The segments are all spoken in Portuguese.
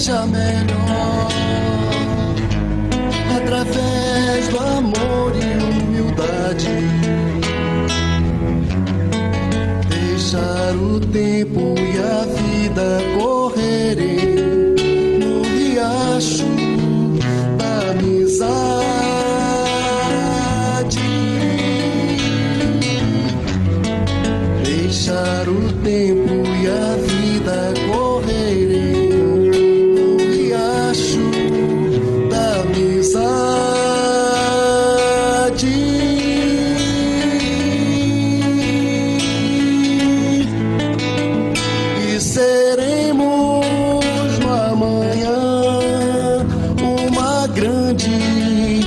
seja melhor, através do amor e humildade. Deixar o tempo e a vida correrem no riacho da amizade. Deixar o tempo e a vida correrem no riacho da amizade. E seremos no amanhã uma grande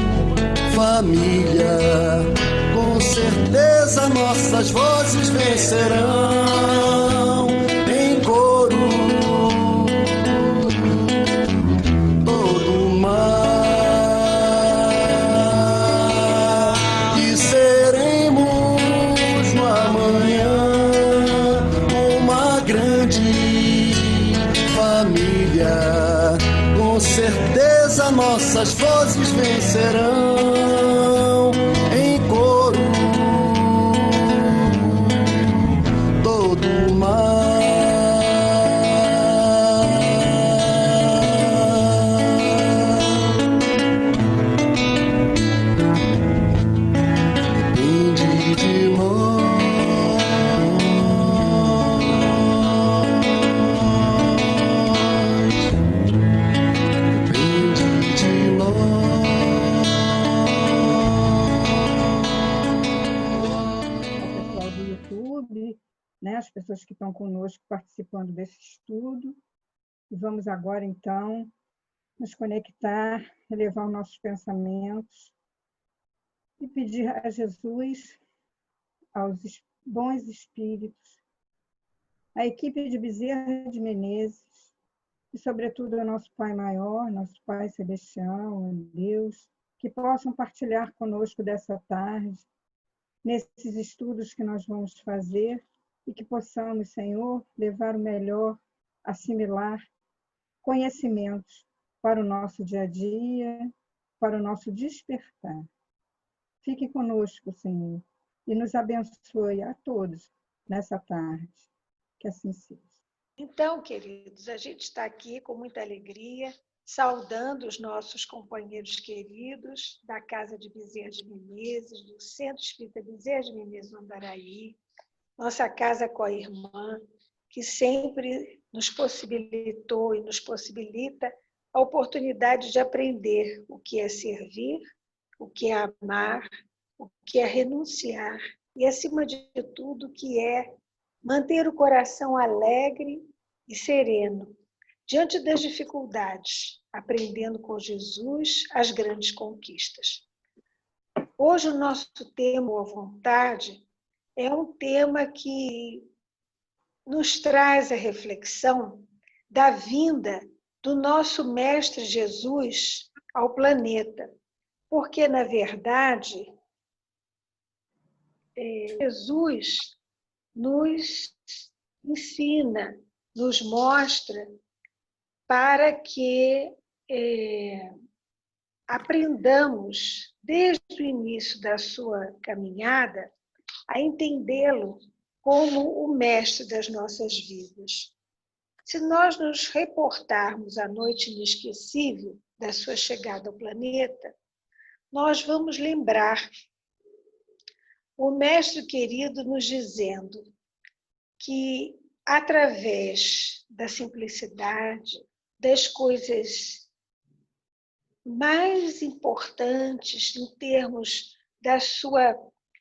família. Com certeza nossas vozes vencerão em coro todo o mar. E seremos no amanhã uma grande família. Com certeza nossas vozes vencerão em coro todo o mar. Depende de nós. Depende de nós. Pessoal do YouTube, né, as pessoas que estão conosco participando desse estudo. E vamos agora, então, nos conectar, elevar os nossos pensamentos e pedir a Jesus, aos bons espíritos, à equipe de Bezerra de Menezes, e, sobretudo, ao nosso Pai Maior, nosso Pai Celestial, Deus, que possam partilhar conosco dessa tarde, nesses estudos que nós vamos fazer, e que possamos, Senhor, levar o melhor, assimilar conhecimentos para o nosso dia a dia, para o nosso despertar. Fique conosco, Senhor, e nos abençoe a todos nessa tarde. Que assim seja. Então, queridos, a gente está aqui com muita alegria, saudando os nossos companheiros queridos da Casa de Bezerra de Menezes, do Centro Espírita Bezerra de Menezes, no Andaraí, nossa casa com a irmã, que sempre nos possibilitou e nos possibilita a oportunidade de aprender o que é servir, o que é amar, o que é renunciar e, acima de tudo, o que é manter o coração alegre e sereno diante das dificuldades, aprendendo com Jesus as grandes conquistas. Hoje o nosso tema, Boa Vontade, é um tema que nos traz a reflexão da vinda do nosso Mestre Jesus ao planeta, porque, na verdade, Jesus nos ensina, nos mostra para que aprendamos, desde o início da sua caminhada, a entendê-lo como o mestre das nossas vidas. Se nós nos reportarmos à noite inesquecível da sua chegada ao planeta, nós vamos lembrar o mestre querido nos dizendo que, através da simplicidade, das coisas mais importantes em termos da sua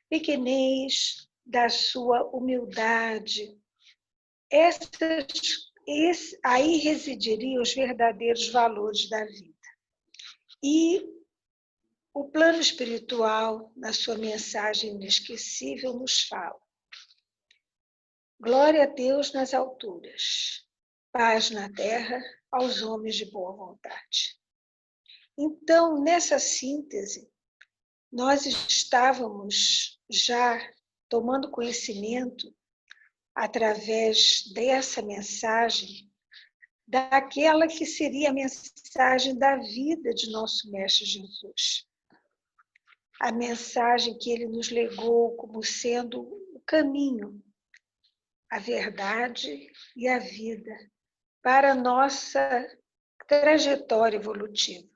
pequenez, da sua humildade, aí residiriam os verdadeiros valores da vida. E o plano espiritual, na sua mensagem inesquecível, nos fala: glória a Deus nas alturas, paz na terra aos homens de boa vontade. Então, nessa síntese, nós estávamos já tomando conhecimento, através dessa mensagem, daquela que seria a mensagem da vida de nosso Mestre Jesus. A mensagem que ele nos legou como sendo o caminho, a verdade e a vida para a nossa trajetória evolutiva.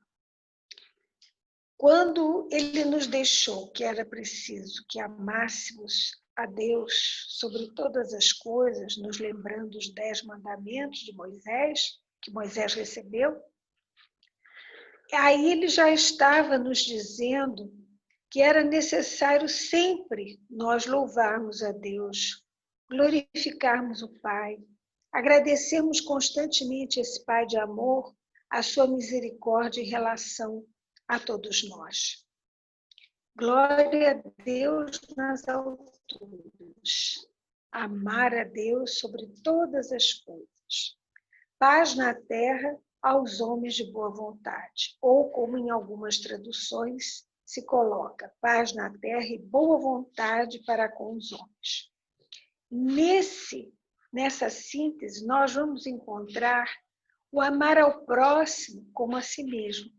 Quando ele nos deixou que era preciso que amássemos a Deus sobre todas as coisas, nos lembrando os 10 mandamentos de Moisés, que Moisés recebeu, aí ele já estava nos dizendo que era necessário sempre nós louvarmos a Deus, glorificarmos o Pai, agradecermos constantemente esse Pai de amor, a sua misericórdia em relação a todos nós. Glória a Deus nas alturas, amar a Deus sobre todas as coisas, paz na terra aos homens de boa vontade, ou como em algumas traduções se coloca, paz na terra e boa vontade para com os homens. Nessa síntese, nós vamos encontrar o amar ao próximo como a si mesmo.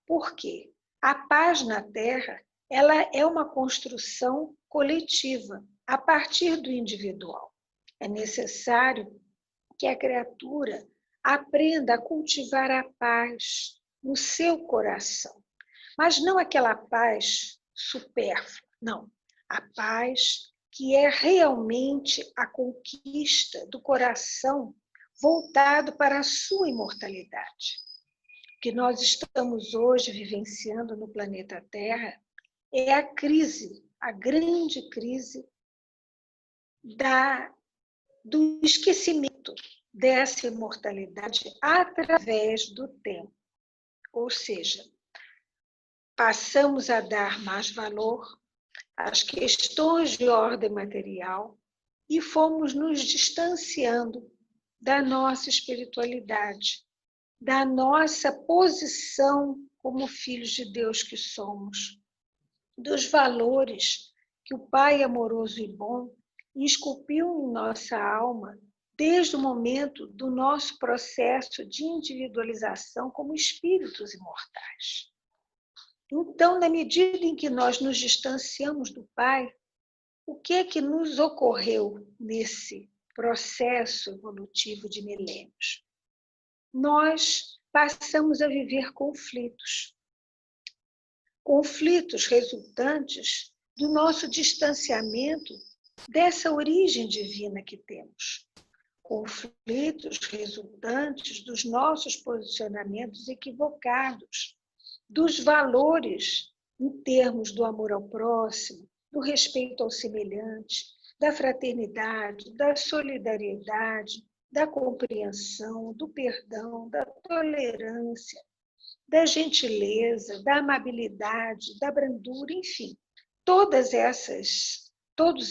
Por quê? A paz na terra, ela é uma construção coletiva, a partir do individual. É necessário que a criatura aprenda a cultivar a paz no seu coração. Mas não aquela paz supérflua, não. A paz que é realmente a conquista do coração voltado para a sua imortalidade. O que nós estamos hoje vivenciando no planeta Terra é a crise, a grande crise do esquecimento dessa imortalidade através do tempo. Ou seja, passamos a dar mais valor às questões de ordem material e fomos nos distanciando da nossa espiritualidade, da nossa posição como filhos de Deus que somos, dos valores que o Pai amoroso e bom esculpiu em nossa alma desde o momento do nosso processo de individualização como espíritos imortais. Então, na medida em que nós nos distanciamos do Pai, o que é que nos ocorreu nesse processo evolutivo de milênios? Nós passamos a viver conflitos. Conflitos resultantes do nosso distanciamento dessa origem divina que temos. Conflitos resultantes dos nossos posicionamentos equivocados, dos valores em termos do amor ao próximo, do respeito ao semelhante, da fraternidade, da solidariedade, da compreensão, do perdão, da tolerância, da gentileza, da amabilidade, da brandura, enfim, todos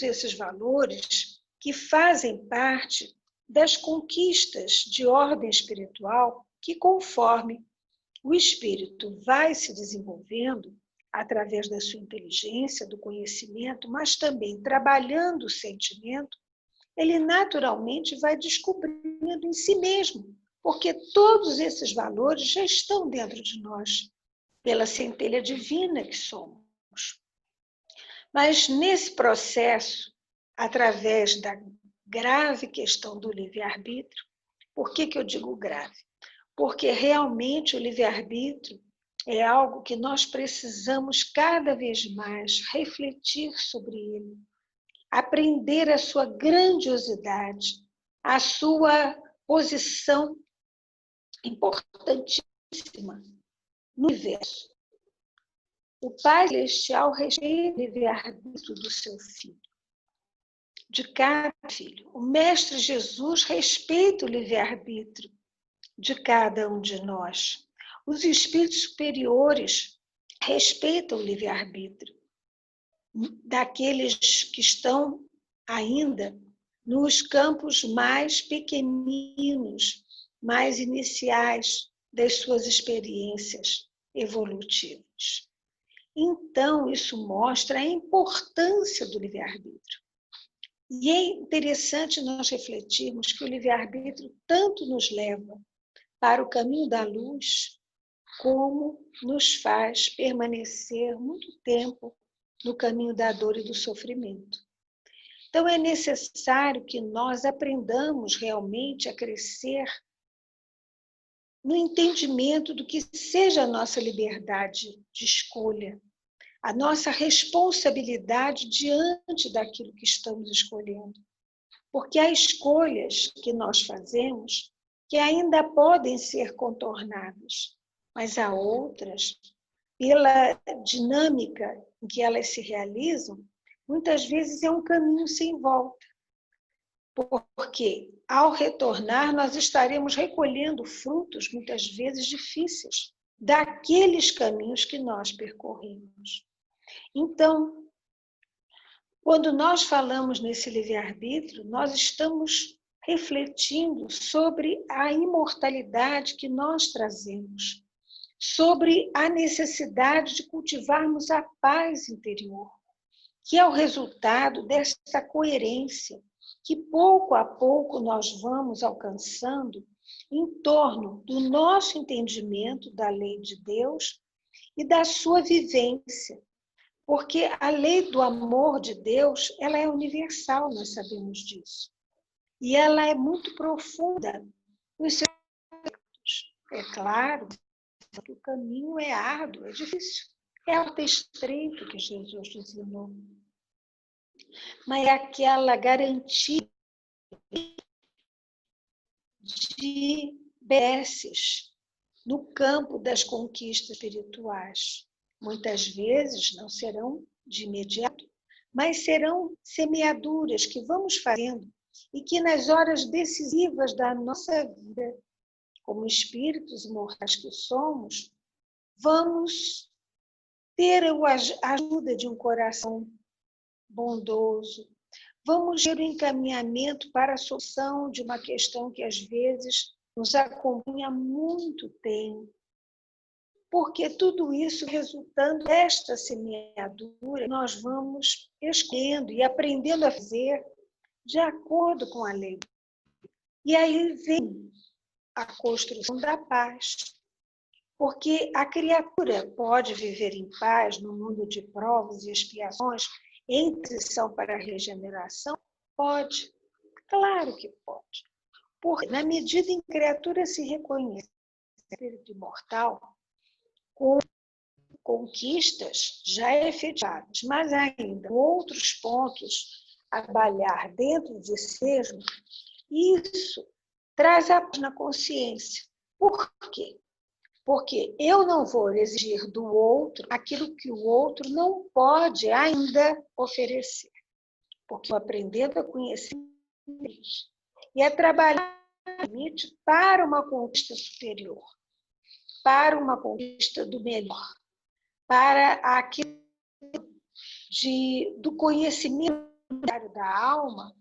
esses valores que fazem parte das conquistas de ordem espiritual que, conforme o espírito vai se desenvolvendo através da sua inteligência, do conhecimento, mas também trabalhando o sentimento, ele naturalmente vai descobrindo em si mesmo, porque todos esses valores já estão dentro de nós, pela centelha divina que somos. Mas nesse processo, através da grave questão do livre-arbítrio, por que eu digo grave? Porque realmente o livre-arbítrio é algo que nós precisamos cada vez mais refletir sobre ele, aprender a sua grandiosidade, a sua posição importantíssima no universo. O Pai Celestial respeita o livre-arbítrio do seu filho, de cada filho. O Mestre Jesus respeita o livre-arbítrio de cada um de nós. Os espíritos superiores respeitam o livre-arbítrio daqueles que estão ainda nos campos mais pequeninos, mais iniciais das suas experiências evolutivas. Então, isso mostra a importância do livre-arbítrio. E é interessante nós refletirmos que o livre-arbítrio tanto nos leva para o caminho da luz, como nos faz permanecer muito tempo no caminho da dor e do sofrimento. Então, é necessário que nós aprendamos realmente a crescer no entendimento do que seja a nossa liberdade de escolha, a nossa responsabilidade diante daquilo que estamos escolhendo. Porque há escolhas que nós fazemos que ainda podem ser contornadas, mas há outras, pela dinâmica em que elas se realizam, muitas vezes é um caminho sem volta. Porque, ao retornar, nós estaremos recolhendo frutos, muitas vezes difíceis, daqueles caminhos que nós percorremos. Então, quando nós falamos nesse livre-arbítrio, nós estamos refletindo sobre a imortalidade que nós trazemos, sobre a necessidade de cultivarmos a paz interior, que é o resultado dessa coerência que pouco a pouco nós vamos alcançando em torno do nosso entendimento da lei de Deus e da sua vivência. Porque a lei do amor de Deus, ela é universal, nós sabemos disso. E ela é muito profunda nos seus aspectos. É claro que o caminho é árduo, é difícil. É alto e estreito que Jesus ensinou. Mas é aquela garantia de benesses no campo das conquistas espirituais. Muitas vezes não serão de imediato, mas serão semeaduras que vamos fazendo e que nas horas decisivas da nossa vida, como espíritos imortais que somos, vamos ter a ajuda de um coração bondoso, vamos ter o encaminhamento para a solução de uma questão que às vezes nos acompanha há muito tempo. Porque tudo isso resultando desta semeadura, nós vamos escolhendo e aprendendo a fazer de acordo com a lei. E aí vem a construção da paz. Porque a criatura pode viver em paz no mundo de provas e expiações, em transição para a regeneração? Pode, claro que pode. Porque na medida em que a criatura se reconhece espírito imortal, com conquistas já efetivadas, mas ainda outros pontos a trabalhar dentro de si mesmo, isso traz a paz na consciência. Por quê? Porque eu não vou exigir do outro aquilo que o outro não pode ainda oferecer. Porque eu aprendendo a conhecer e a trabalhar limite para uma conquista superior, para uma conquista do melhor, para aquilo do conhecimento da alma,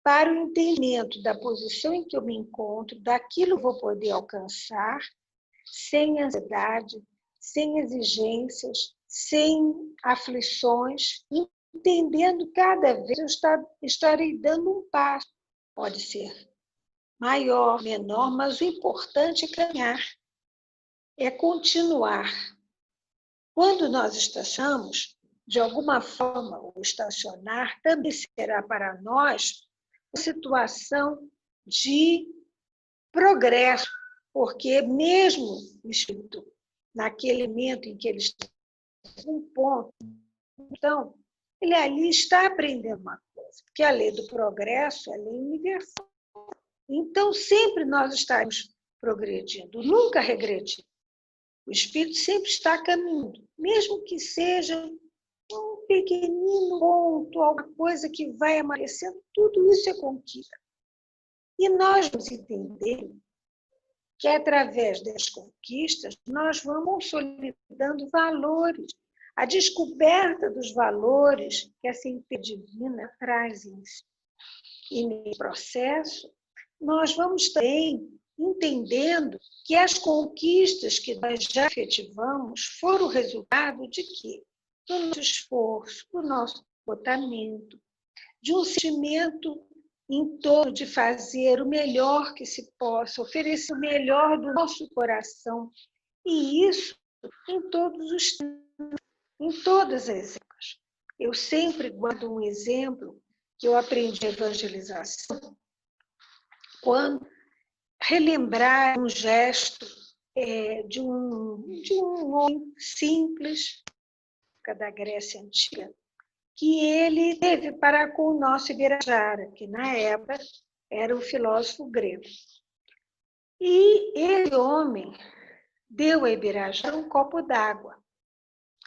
para o entendimento da posição em que eu me encontro, daquilo que eu vou poder alcançar, sem ansiedade, sem exigências, sem aflições, entendendo cada vez eu estarei dando um passo. Pode ser maior, menor, mas o importante é caminhar, é continuar. Quando nós estacionamos, de alguma forma, o estacionar também será para nós uma situação de progresso, porque mesmo o espírito, naquele momento em que ele está em um ponto, então, ele ali está aprendendo uma coisa, porque a lei do progresso é a lei universal. Então, sempre nós estaremos progredindo, nunca regredindo. O espírito sempre está caminhando, mesmo que seja um pequenino ponto, alguma coisa que vai amadurecendo, tudo isso é conquista. E nós vamos entender que, através das conquistas, nós vamos consolidando valores, a descoberta dos valores que a ciência divina traz em si. E, nesse processo, nós vamos também entendendo que as conquistas que nós já efetivamos foram resultado de quê? Do nosso esforço, do nosso comportamento, de um sentimento em torno de fazer o melhor que se possa, oferecer o melhor do nosso coração, e isso em todos os em todas as épocas. Eu sempre guardo um exemplo que eu aprendi em evangelização, quando relembrar um gesto de um homem simples da Grécia Antiga, que ele teve para com o nosso Ibirajara, que na época era um filósofo grego. E esse homem deu a Ibirajara um copo d'água.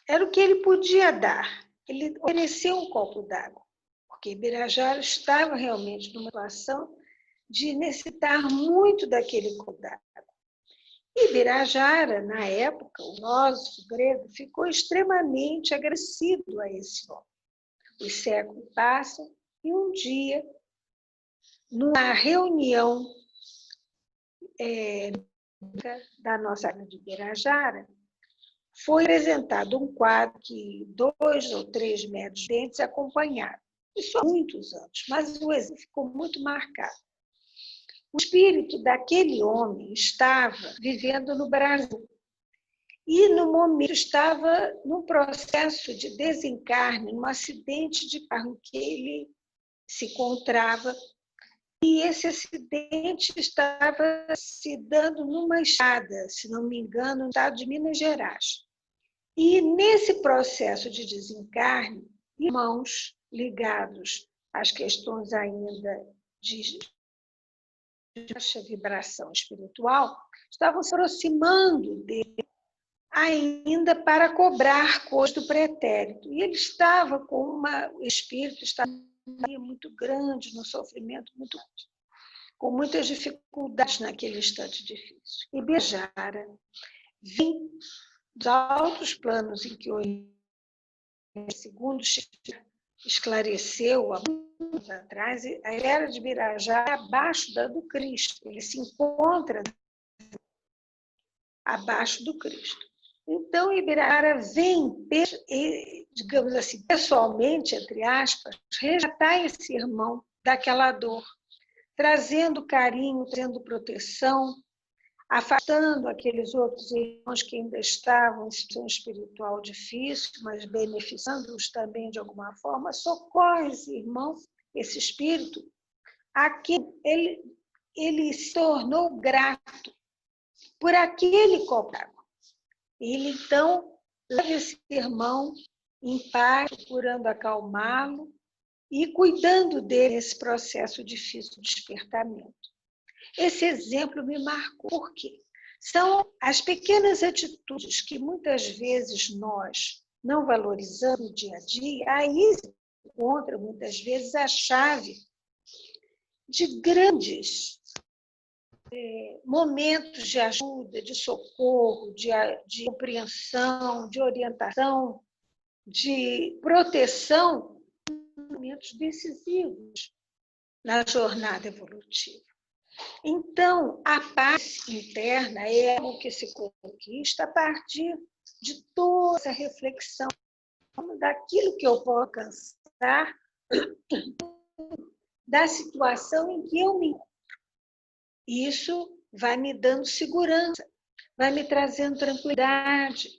Era o que ele podia dar. Ele ofereceu um copo d'água, porque Ibirajara estava realmente numa situação de necessitar muito daquele copo d'água. Ibirajara, na época, o filósofo grego, ficou extremamente agradecido a esse homem. Os séculos passam e um dia, numa reunião da nossa área de Ibirajara, foi apresentado um quadro que 2 ou 3 metros de dentes acompanharam. Isso há muitos anos, mas o exemplo ficou muito marcado. O espírito daquele homem estava vivendo no Brasil e, no momento, estava num processo de desencarne, num acidente de carro em que ele se encontrava. E esse acidente estava se dando numa estrada, se não me engano, no estado de Minas Gerais. E, nesse processo de desencarne, irmãos ligados às questões ainda de baixa vibração espiritual estavam se aproximando dele ainda para cobrar coisas do pretérito. E ele estava com o espírito estava muito grande, no sofrimento muito grande, com muitas dificuldades naquele instante difícil. E Ibirajara vem dos altos planos em que hoje, segundo esclareceu há anos atrás, a era de Ibirajara é abaixo da do Cristo. Ele se encontra abaixo do Cristo. Então, Ibirajara vem, digamos assim, pessoalmente, entre aspas, resgatar esse irmão daquela dor, trazendo carinho, trazendo proteção, afastando aqueles outros irmãos que ainda estavam em situação espiritual difícil, mas beneficiando-os também de alguma forma, socorre esse irmão, esse espírito, a quem ele se tornou grato por aquele copo d'água. Ele, então, leva esse irmão em paz, procurando acalmá-lo e cuidando dele nesse processo difícil de despertamento. Esse exemplo me marcou. Por quê? São as pequenas atitudes que muitas vezes nós não valorizamos no dia a dia, aí se encontra muitas vezes a chave de grandes momentos de ajuda, de socorro, de compreensão, de orientação, de proteção, momentos decisivos na jornada evolutiva. Então, a paz interna é algo que se conquista a partir de toda essa reflexão daquilo que eu vou alcançar, da situação em que eu me encontro. Isso vai me dando segurança, vai me trazendo tranquilidade.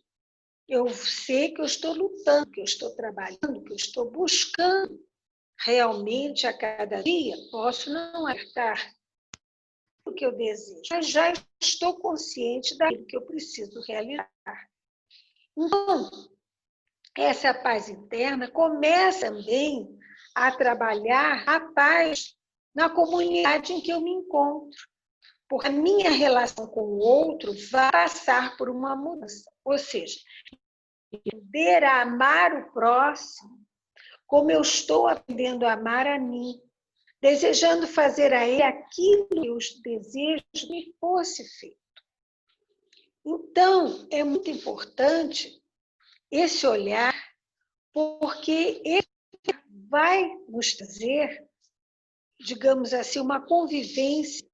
Eu sei que eu estou lutando, que eu estou trabalhando, que eu estou buscando realmente a cada dia. Posso não acertar o que eu desejo, mas já estou consciente daquilo que eu preciso realizar. Então, essa paz interna começa também a trabalhar a paz na comunidade em que eu me encontro. Porque a minha relação com o outro vai passar por uma mudança. Ou seja, poder amar o próximo como eu estou aprendendo a amar a mim, desejando fazer a ele aquilo que eu desejo que fosse feito. Então, é muito importante esse olhar, porque ele vai nos trazer, digamos assim, uma convivência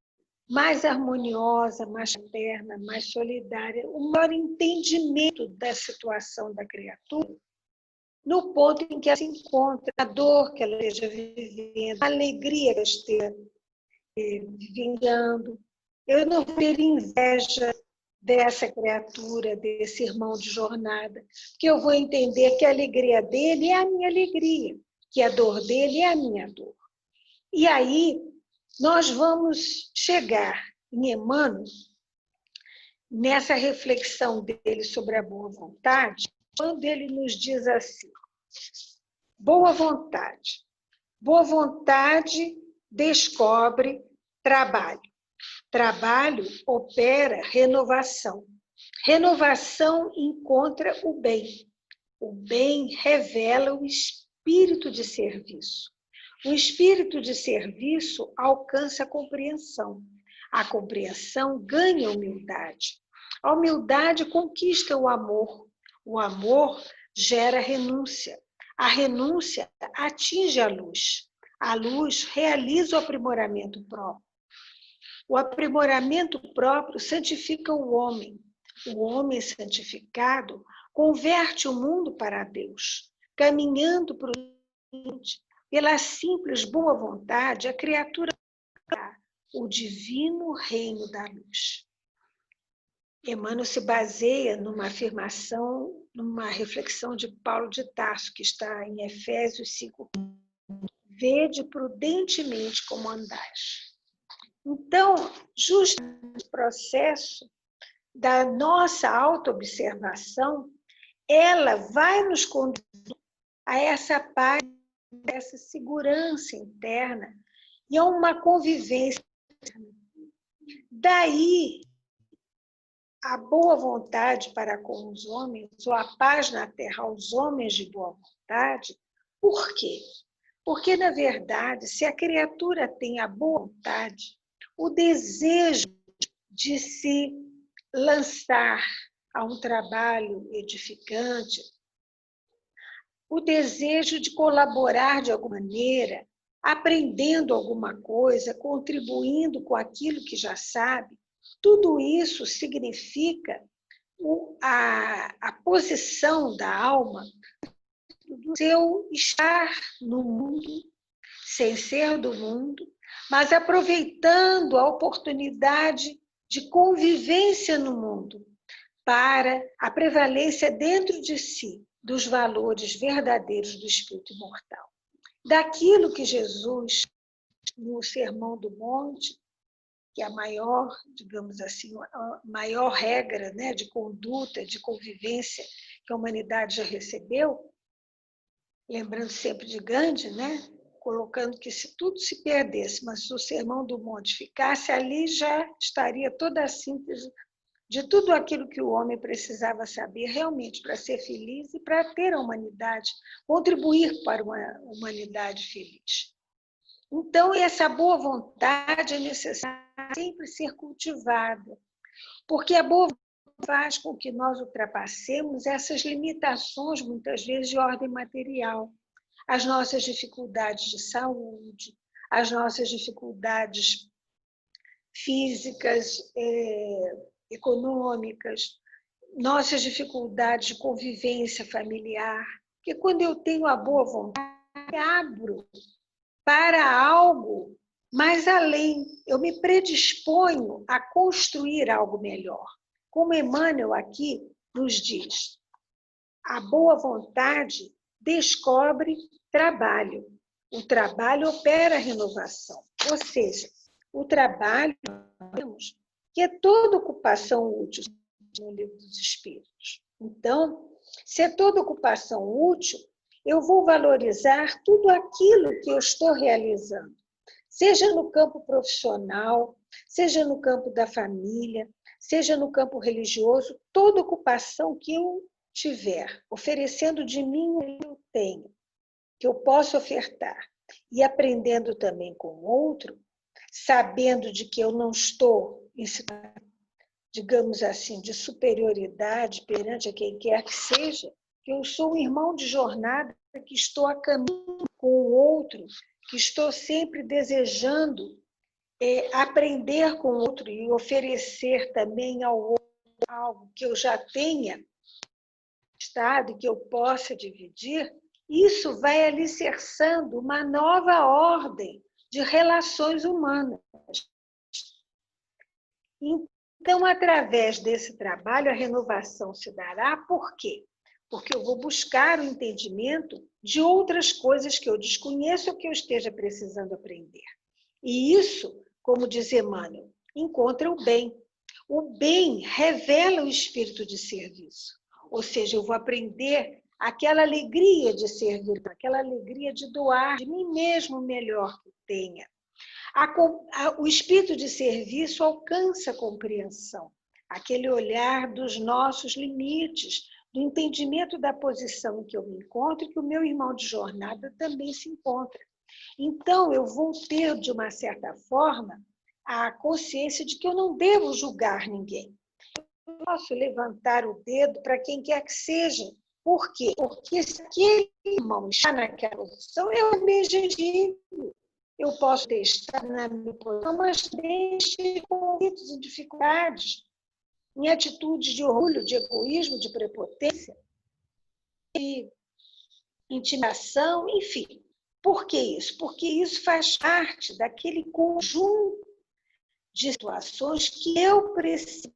mais harmoniosa, mais fraterna, mais solidária, um maior entendimento da situação da criatura no ponto em que ela se encontra, a dor que ela esteja vivendo, a alegria que ela esteja vivenciando. Eu não ter inveja dessa criatura, desse irmão de jornada, porque eu vou entender que a alegria dele é a minha alegria, que a dor dele é a minha dor. E aí, nós vamos chegar em Emmanuel, nessa reflexão dele sobre a boa vontade, quando ele nos diz assim: boa vontade. Boa vontade descobre trabalho. Trabalho opera renovação. Renovação encontra o bem. O bem revela o espírito de serviço. O espírito de serviço alcança a compreensão. A compreensão ganha humildade. A humildade conquista o amor. O amor gera renúncia. A renúncia atinge a luz. A luz realiza o aprimoramento próprio. O aprimoramento próprio santifica o homem. O homem santificado converte o mundo para Deus, caminhando para pela simples boa vontade, a criatura o divino reino da luz. Emmanuel se baseia numa afirmação, numa reflexão de Paulo de Tarso, que está em Efésios 5. Vede prudentemente como andais. Então, justamente o processo da nossa autoobservação, ela vai nos conduzir a essa paz, a essa segurança interna e a uma convivência. Daí, a boa vontade para com os homens, ou a paz na terra aos homens de boa vontade. Por quê? Porque, na verdade, se a criatura tem a boa vontade, o desejo de se lançar a um trabalho edificante, o desejo de colaborar de alguma maneira, aprendendo alguma coisa, contribuindo com aquilo que já sabe, tudo isso significa a posição da alma do seu estar no mundo, sem ser do mundo, mas aproveitando a oportunidade de convivência no mundo para a prevalência dentro de si dos valores verdadeiros do espírito imortal. Daquilo que Jesus, no Sermão do Monte, que é a maior, digamos assim, a maior regra, né, de conduta, de convivência que a humanidade já recebeu, lembrando sempre de Gandhi, né, colocando que se tudo se perdesse, mas se o Sermão do Monte ficasse ali, já estaria toda a síntese de tudo aquilo que o homem precisava saber realmente para ser feliz e para ter a humanidade, contribuir para uma humanidade feliz. Então, essa boa vontade é necessária sempre ser cultivada, porque a boa vontade faz com que nós ultrapassemos essas limitações, muitas vezes, de ordem material, as nossas dificuldades de saúde, as nossas dificuldades físicas, econômicas, nossas dificuldades de convivência familiar, porque quando eu tenho a boa vontade, eu abro para algo mais além, eu me predisponho a construir algo melhor. Como Emmanuel aqui nos diz, a boa vontade descobre trabalho. O trabalho opera a renovação, ou seja, o trabalho que é toda ocupação útil no Livro dos Espíritos. Então, se é toda ocupação útil, eu vou valorizar tudo aquilo que eu estou realizando, seja no campo profissional, seja no campo da família, seja no campo religioso, toda ocupação que eu tiver, oferecendo de mim o que eu tenho, que eu posso ofertar, e aprendendo também com o outro, sabendo de que eu não estou em situação, digamos assim, de superioridade perante a quem quer que seja, que eu sou um irmão de jornada, que estou a caminho com o outro, que estou sempre desejando aprender com o outro e oferecer também ao outro algo que eu já tenha estado e que eu possa dividir, isso vai alicerçando uma nova ordem de relações humanas. Então, através desse trabalho, a renovação se dará. Por quê? Porque eu vou buscar o entendimento de outras coisas que eu desconheço ou que eu esteja precisando aprender. E isso, como diz Emmanuel, encontra o bem. O bem revela o espírito de serviço. Ou seja, eu vou aprender aquela alegria de servir, aquela alegria de doar de mim mesmo o melhor que tenha. O espírito de serviço alcança a compreensão, aquele olhar dos nossos limites, do entendimento da posição em que eu me encontro e que o meu irmão de jornada também se encontra. Então, eu vou ter, de uma certa forma, a consciência de que eu não devo julgar ninguém. Eu posso levantar o dedo para quem quer que seja. Por quê? Porque se aquele irmão está naquela posição, eu também digo. Eu posso estar na minha posição, mas deixe conflitos e dificuldades, em atitudes de orgulho, de egoísmo, de prepotência, de intimidação, enfim. Por que isso? Porque isso faz parte daquele conjunto de situações que eu preciso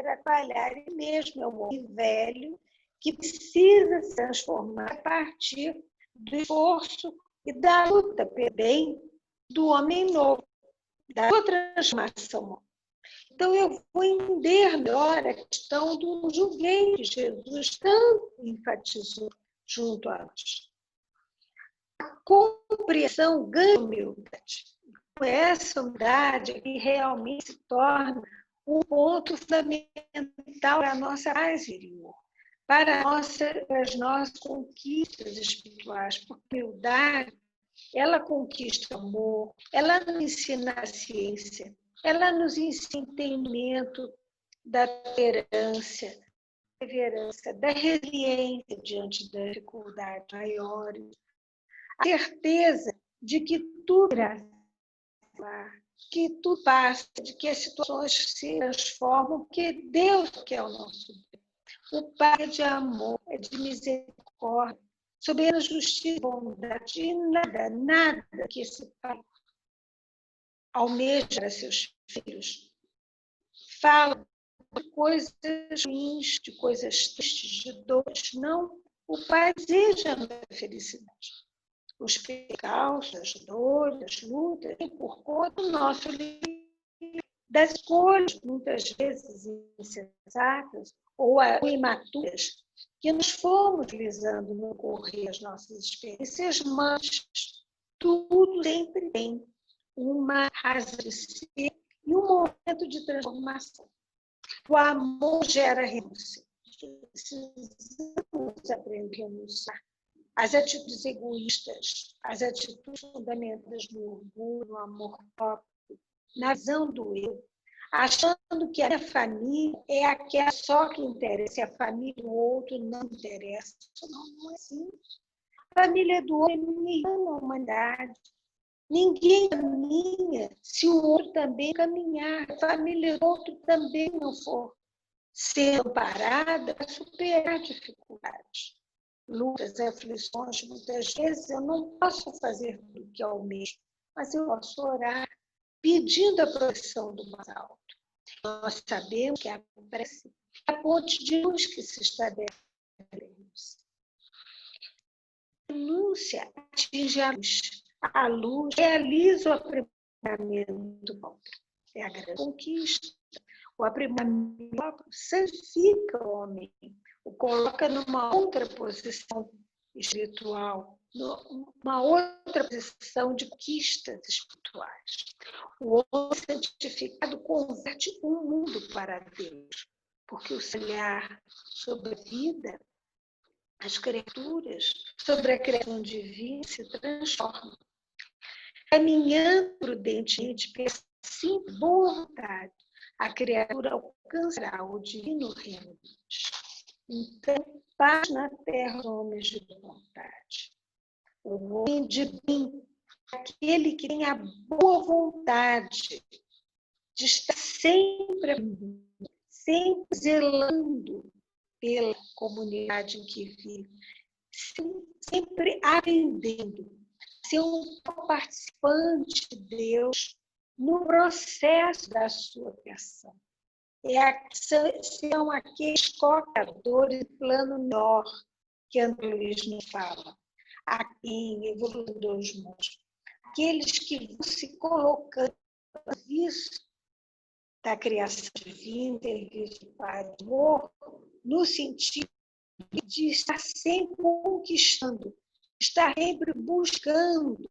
trabalhar em mim mesmo. É um homem velho que precisa se transformar a partir do esforço e da luta pelo bem do homem novo, da sua transformação. Então, eu vou entender melhor a questão do julgueio que Jesus tanto enfatizou junto a nós. A compreensão ganha humildade. Essa humildade que realmente se torna um ponto fundamental para a nossa paz interior, para as nossas conquistas espirituais, porque a humildade, ela conquista o amor, ela nos ensina a ciência, ela nos ensina o entendimento da tolerância, da resiliência diante das dificuldades maiores, a certeza de que tudo irá passar, que tudo passa, de que as situações se transformam, porque Deus quer o nosso bem. O Pai é de amor, é de misericórdia, soberana justiça e bondade, e nada que esse Pai almeja para seus filhos. Fala de coisas ruins, de coisas tristes, de dores. Não, o Pai deseja a felicidade. Os pecados, as dores, as lutas, e por conta do nosso livre, das escolhas, muitas vezes insensatas ou imaturas, que nos fomos utilizando no correr das nossas experiências, mas tudo sempre tem uma razão de ser e um momento de transformação. O amor gera renúncia. Precisamos aprender a renunciar às atitudes egoístas, às atitudes fundamentadas no orgulho, no amor próprio, na visão do eu, achando que a minha família é aquela só que interessa, e a família do outro não interessa. Não é assim. A família do outro é minha irmã na humanidade. Ninguém caminha se o outro também caminhar. A família do outro também não for ser amparada para superar dificuldades, lutas, aflições. Muitas vezes eu não posso fazer tudo o que almejo, mas eu posso orar pedindo a proteção do mais alto. Nós sabemos que a prece é a ponte de luz que se estabelece. A renúncia atinge a luz. A luz realiza o aprimoramento do outro. É a grande conquista. O aprimoramento santifica o homem, o coloca numa outra posição espiritual, numa outra posição de conquistas espirituais. O homem santificado converte o mundo para Deus, porque o seu olhar sobre a vida, as criaturas, sobre a criação divina se transforma. Caminhando prudentemente, pela simples boa vontade, a criatura alcançará o divino reino. Então, paz na terra os homens de boa vontade. O homem de bem, aquele que tem a boa vontade de estar sempre zelando pela comunidade em que vive, sempre aprendendo, ser um participante de Deus no processo da sua criação. São aqueles co-criadores de plano menor que André Luiz nos fala, aqui em Evolução dos Mundos. Aqueles que vão se colocando no serviço da criação divina, serviço do Pai do amor, no sentido de estar sempre conquistando, estar sempre buscando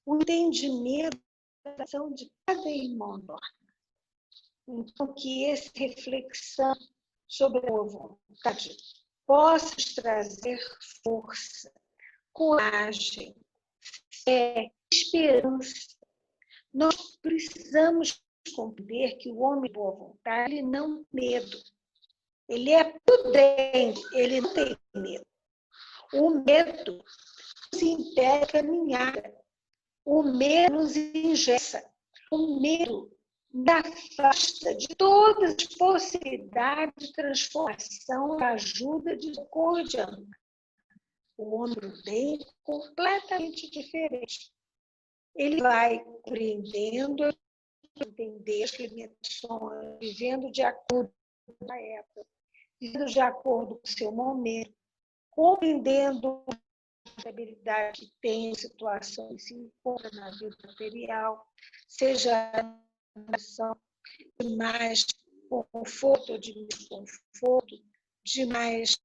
o entendimento da ação de cada irmão normal. Então, que essa reflexão sobre a boa vontade possa nos trazer força, coragem, fé, esperança. Nós precisamos compreender que o homem de boa vontade ele não tem medo. Ele é prudente, ele não tem medo. O medo nos impede a caminhar. O medo nos engessa. O medo nos afasta de todas as possibilidades de transformação, de ajuda, de socorro, de amor. O homem prudente é completamente diferente. Ele vai compreendendo, entender as limitações, vivendo de acordo com a época, vivendo de acordo com o seu momento, compreendendo a habilidade que tem, situações que se encontra na vida material, seja a situação de mais conforto ou de menos conforto, de mais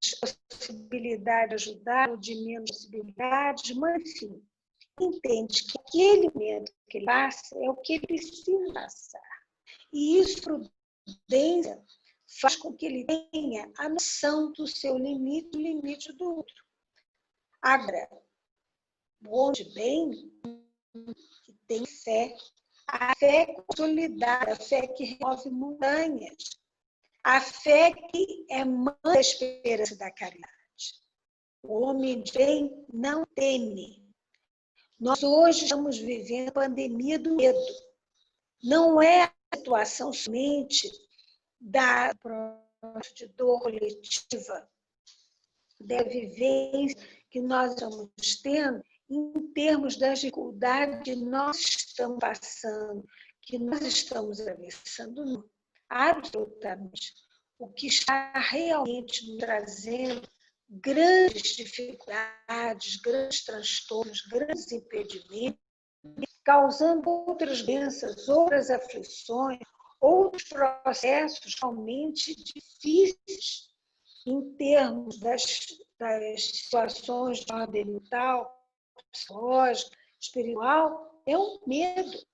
possibilidade de ajudar ou de menos possibilidades, mas, enfim, entende que aquele momento que ele passa é o que ele precisa passar. E isso, prudência, faz com que ele tenha a noção do seu limite, do limite do outro. Agora, o homem de bem que tem fé, a fé consolidada, a fé que remove montanhas, a fé que é mãe da esperança da caridade. O homem de bem não teme. Nós hoje estamos vivendo a pandemia do medo. Não é a situação somente da de dor coletiva, da vivência que nós estamos tendo em termos das dificuldades que nós estamos passando, que nós estamos atravessando. Não. Absolutamente. O que está realmente nos trazendo grandes dificuldades, grandes transtornos, grandes impedimentos, causando outras doenças, outras aflições, outros processos realmente difíceis em termos das situações de ordem mental, psicológica, espiritual, é um medo,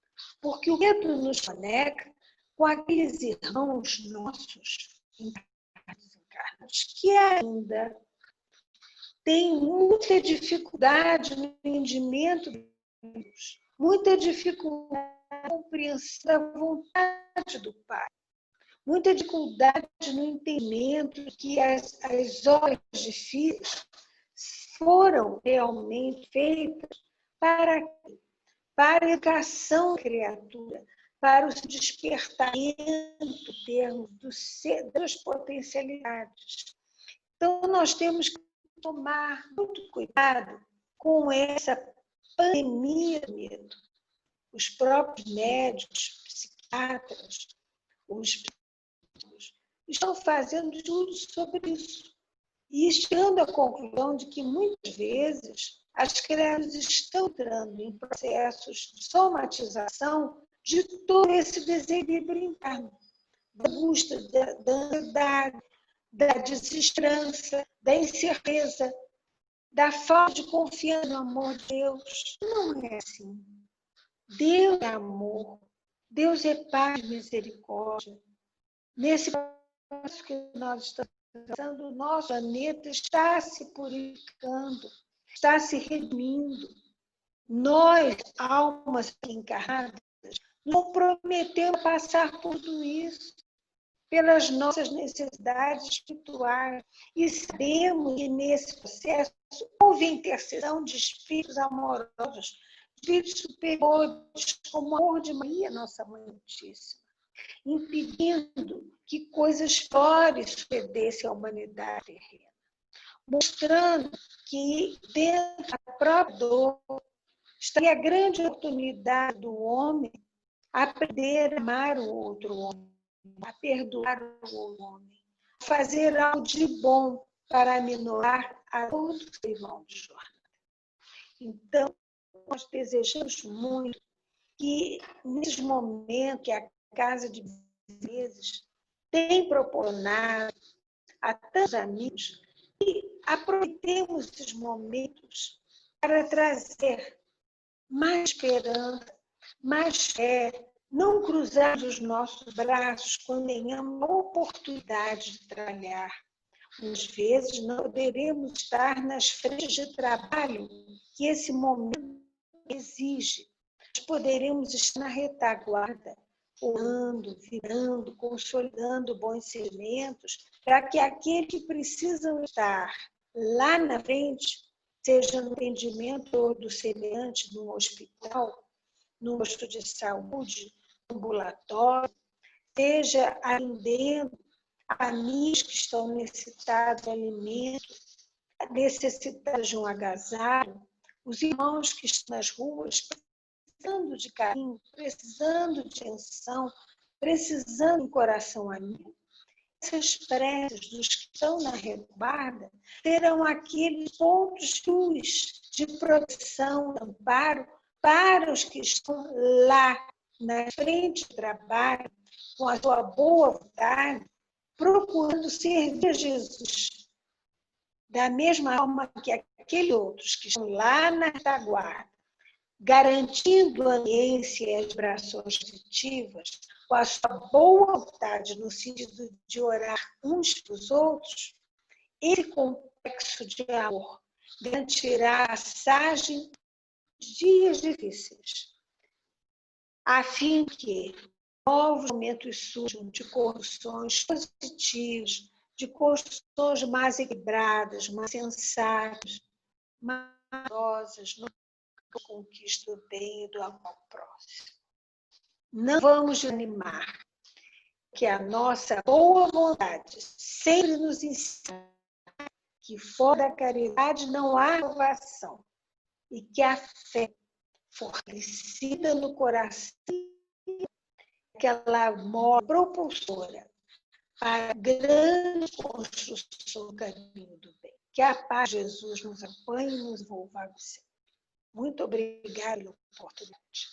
porque o medo nos conecta com aqueles irmãos nossos encarnados que ainda têm muita dificuldade no entendimento de Deus, muita dificuldade na compreensão da vontade do Pai, muita dificuldade no entendimento que as horas difíceis foram realmente feitas para a educação da criatura, para o despertamento em termos das potencialidades. Então, nós temos que tomar muito cuidado com essa pandemia do medo. Os próprios médicos, psiquiatras, os psicólogos estão fazendo estudos sobre isso e chegando à conclusão de que, muitas vezes, as crianças estão entrando em processos de somatização de todo esse desequilíbrio interno, da angústia, da ansiedade, da desesperança, da incerteza, da falta de confiança no amor de Deus. Não é assim. Deus é amor, Deus é paz e misericórdia. Nesse processo que nós estamos passando, o nosso planeta está se purificando, está se redimindo. Nós, almas encarnadas, não prometemos passar por tudo isso, pelas nossas necessidades espirituais. E sabemos que nesse processo houve intercessão de espíritos amorosos, espíritos superiores, como o amor de Maria, nossa Mãe Santíssima. impedindo que coisas piores sucedessem à humanidade terrena, mostrando que dentro da própria dor estaria a grande oportunidade do homem aprender a amar o outro homem, a perdoar o outro homem, a fazer algo de bom para aminorar a dor do seu irmão de jornada. Então, nós desejamos muito que, nesses momentos que a Casa de Menezes tem proporcionado a tantos amigos, que aproveitemos esses momentos para trazer mais esperança, mais fé, não cruzar os nossos braços quando tenhamos a oportunidade de trabalhar. Às vezes, não poderemos estar nas frentes de trabalho que esse momento exige. Nós poderemos estar na retaguarda, orando, virando, consolidando bons sentimentos, para que aqueles que precisam estar lá na frente, seja no atendimento do semelhante, no hospital, no posto de saúde, no ambulatório, seja atendendo famílias que estão necessitadas de alimento, necessitadas de um agasalho, os irmãos que estão nas ruas precisando de carinho, precisando de atenção, precisando de um coração amigo. Essas preces dos que estão na retaguarda serão aqueles pontos de luz, de proteção, de amparo para os que estão lá na frente do trabalho, com a sua boa vontade, procurando servir a Jesus. Da mesma forma que aqueles outros que estão lá na retaguarda, garantindo a ambiência e as vibrações positivas, com a sua boa vontade, no sentido de orar uns para os outros, esse complexo de amor garantirá a passagem de dias difíceis, a fim que novos momentos surjam de construções positivas, de construções mais equilibradas, mais sensatas, mais amorosas, no conquista do bem e do amor ao próximo. Não vamos desanimar, que a nossa boa vontade sempre nos ensina que fora da caridade não há salvação e que a fé fortalecida no coração é aquela mola propulsora para a grande construção do caminho do bem. Que a paz de Jesus nos acompanhe e nos envolva sempre. Muito obrigada pela oportunidade.